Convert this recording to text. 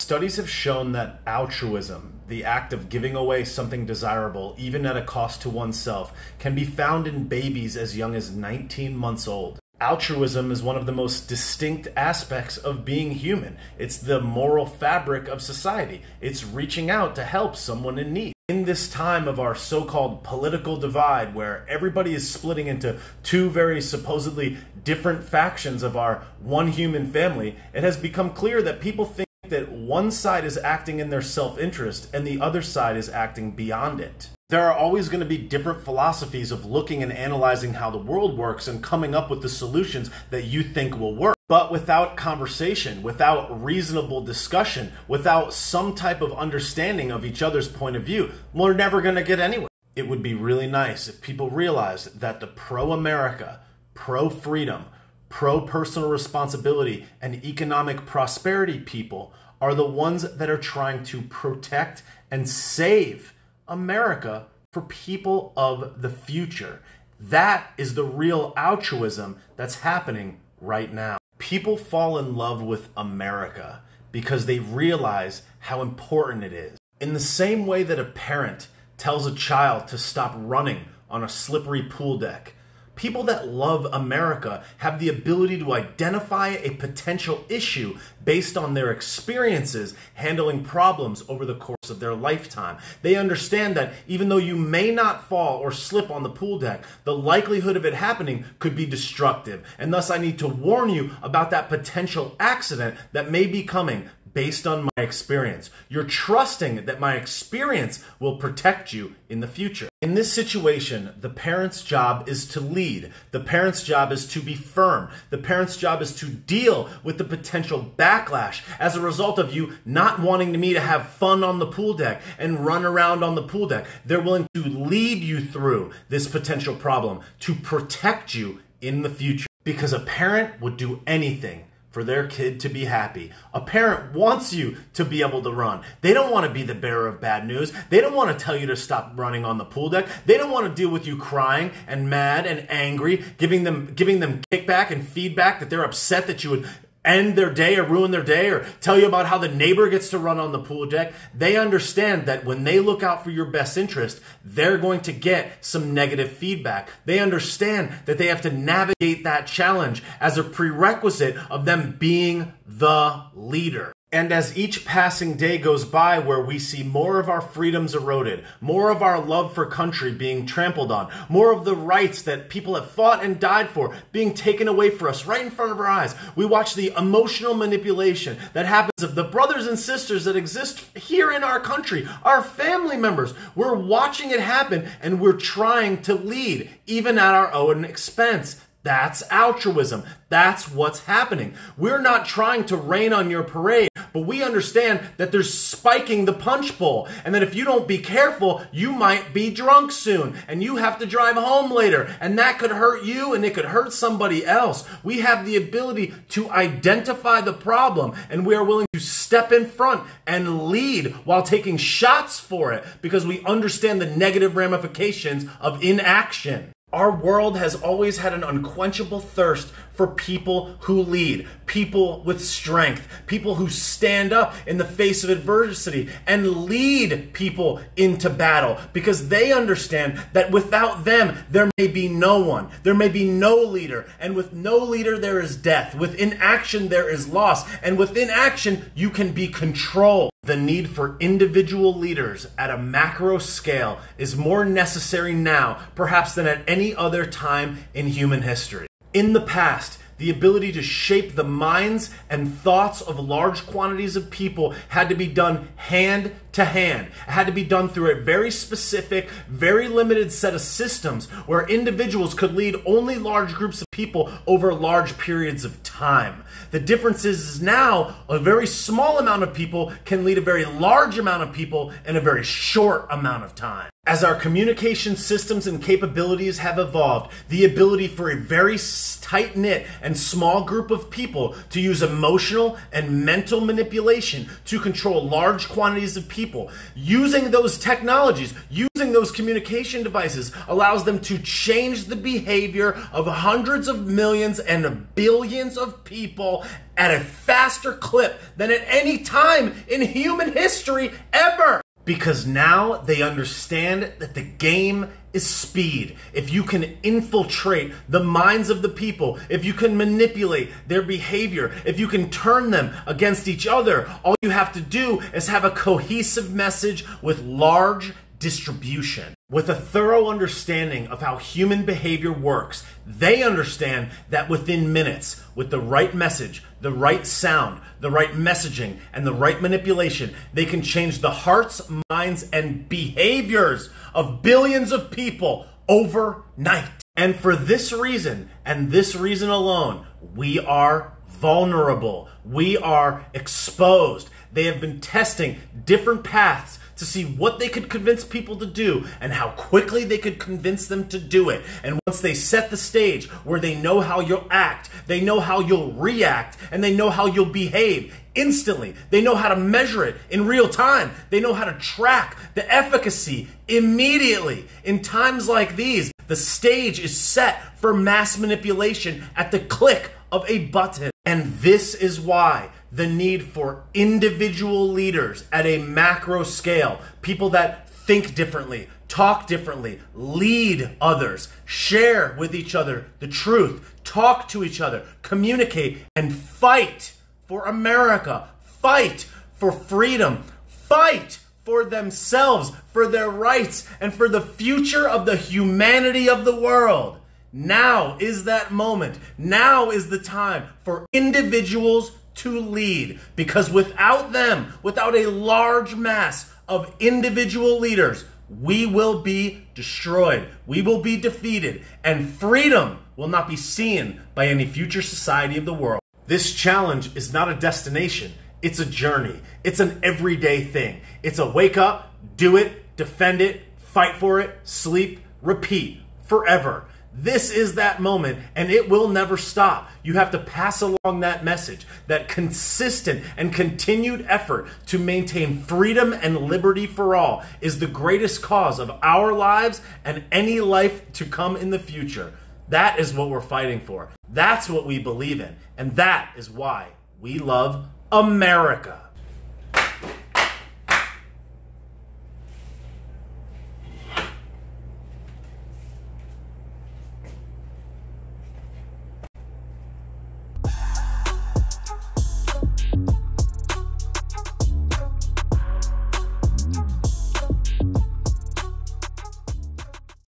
Studies have shown that altruism, the act of giving away something desirable, even at a cost to oneself, can be found in babies as young as 19 months old. Altruism is one of the most distinct aspects of being human. It's the moral fabric of society. It's reaching out to help someone in need. In this time of our so-called political divide, where everybody is splitting into two very supposedly different factions of our one human family, it has become clear that people think that one side is acting in their self-interest and the other side is acting beyond it. There are always going to be different philosophies of looking and analyzing how the world works and coming up with the solutions that you think will work. But without conversation, without reasonable discussion, without some type of understanding of each other's point of view, we're never going to get anywhere. It would be really nice if people realized that the pro-America, pro-freedom, pro-personal responsibility, and economic prosperity people are the ones that are trying to protect and save America for people of the future. That is the real altruism that's happening right now. People fall in love with America because they realize how important it is. In the same way that a parent tells a child to stop running on a slippery pool deck, people that love America have the ability to identify a potential issue based on their experiences handling problems over the course of their lifetime. They understand that even though you may not fall or slip on the pool deck, the likelihood of it happening could be destructive. And thus I need to warn you about that potential accident that may be coming based on my experience. You're trusting that my experience will protect you in the future. In this situation, the parent's job is to lead. The parent's job is to be firm. The parent's job is to deal with the potential backlash as a result of you not wanting me to have fun on the pool deck and run around on the pool deck. They're willing to lead you through this potential problem to protect you in the future. Because a parent would do anything for their kid to be happy. A parent wants you to be able to run. They don't want to be the bearer of bad news. They don't want to tell you to stop running on the pool deck. They don't want to deal with you crying and mad and angry, giving them kickback and feedback that they're upset that you would end their day or ruin their day or tell you about how the neighbor gets to run on the pool deck. They understand that when they look out for your best interest, they're going to get some negative feedback. They understand that they have to navigate that challenge as a prerequisite of them being the leader. And as each passing day goes by where we see more of our freedoms eroded, more of our love for country being trampled on, more of the rights that people have fought and died for being taken away for us right in front of our eyes, we watch the emotional manipulation that happens of the brothers and sisters that exist here in our country, our family members. We're watching it happen and we're trying to lead, even at our own expense. That's altruism. That's what's happening. We're not trying to rain on your parade, but we understand that there's spiking the punch bowl, and that if you don't be careful, you might be drunk soon, and you have to drive home later, and that could hurt you, and it could hurt somebody else. We have the ability to identify the problem, and we are willing to step in front and lead while taking shots for it, because we understand the negative ramifications of inaction. Our world has always had an unquenchable thirst for people who lead, people with strength, people who stand up in the face of adversity and lead people into battle, because they understand that without them, there may be no one. There may be no leader. And with no leader, there is death. With inaction, there is loss. And with inaction, you can be controlled. The need for individual leaders at a macro scale is more necessary now, perhaps than at any other time in human history. In the past, the ability to shape the minds and thoughts of large quantities of people had to be done hand to hand. It had to be done through a very specific, very limited set of systems where individuals could lead only large groups of people over large periods of time. The difference is now a very small amount of people can lead a very large amount of people in a very short amount of time. As our communication systems and capabilities have evolved, the ability for a very tight-knit and small group of people to use emotional and mental manipulation to control large quantities of people people. Using those technologies, using those communication devices allows them to change the behavior of hundreds of millions and billions of people at a faster clip than at any time in human history ever. Because now they understand that the game is speed. If you can infiltrate the minds of the people, if you can manipulate their behavior, if you can turn them against each other, all you have to do is have a cohesive message with large distribution. With a thorough understanding of how human behavior works, they understand that within minutes, with the right message, the right sound, the right messaging, and the right manipulation, they can change the hearts, minds, and behaviors of billions of people overnight. And for this reason, and this reason alone, we are vulnerable. We are exposed. They have been testing different paths to see what they could convince people to do and how quickly they could convince them to do it. And once they set the stage where they know how you'll act, they know how you'll react, and they know how you'll behave instantly. They know how to measure it in real time. They know how to track the efficacy immediately. In times like these, the stage is set for mass manipulation at the click of a button. And this is why the need for individual leaders at a macro scale, people that think differently, talk differently, lead others, share with each other the truth, talk to each other, communicate, and fight for America, fight for freedom, fight for themselves, for their rights, and for the future of the humanity of the world. Now is that moment. Now is the time for individuals to lead, because without them, without a large mass of individual leaders, we will be destroyed, we will be defeated, and freedom will not be seen by any future society of the world. This challenge is not a destination, it's a journey. It's an everyday thing. It's a wake up, do it, defend it, fight for it, sleep, repeat, forever. This is that moment, and it will never stop. You have to pass along that message, that consistent and continued effort to maintain freedom and liberty for all is the greatest cause of our lives and any life to come in the future. That is what we're fighting for. That's what we believe in, and that is why we love America.